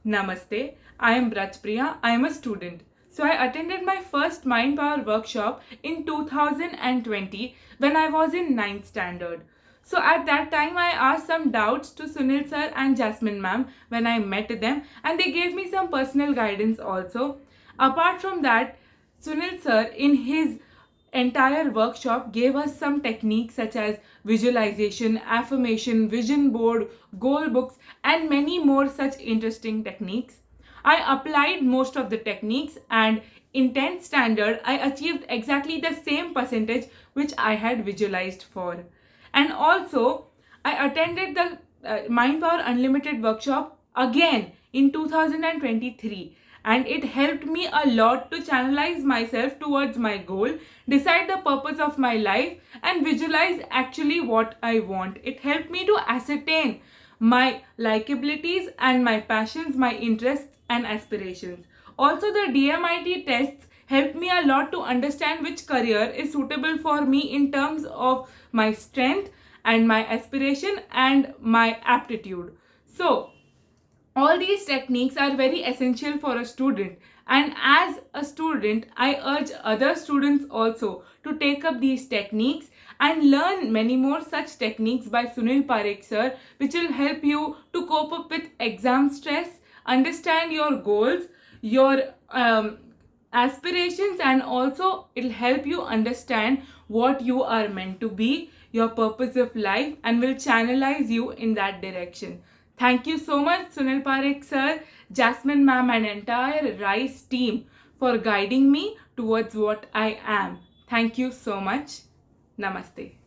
Namaste, I am Brajpriya. I am a student. So I attended my first Mind Power workshop in 2020 when I was in 9th standard. So at that time I asked some doubts to Sunil sir and Jasmine ma'am when I met them, and they gave me some personal guidance also. Apart from that, Sunil sir in his entire workshop gave us some techniques such as visualization, affirmation, vision board, goal books, and many more such interesting techniques. I applied most of the techniques, and in 10th standard I achieved exactly the same percentage which I had visualized for. And also I attended the Mind Power Unlimited workshop again in 2023, and it helped me a lot to channelize myself towards my goal, decide the purpose of my life, and visualize actually what I want. It helped me to ascertain my likabilities and my passions, my interests and aspirations. Also, the DMIT tests helped me a lot to understand which career is suitable for me in terms of my strength and my aspiration and my aptitude. So, all these techniques are very essential for a student, and as a student I urge other students also to take up these techniques and learn many more such techniques by Sunil Parekh sir, which will help you to cope up with exam stress, understand your goals, your aspirations, and also it'll help you understand what you are meant to be, your purpose of life, and will channelize you in that direction. Thank you so much, Sunil Parekh sir, Jasmine ma'am, and entire RISE team for guiding me towards what I am. Thank you so much. Namaste.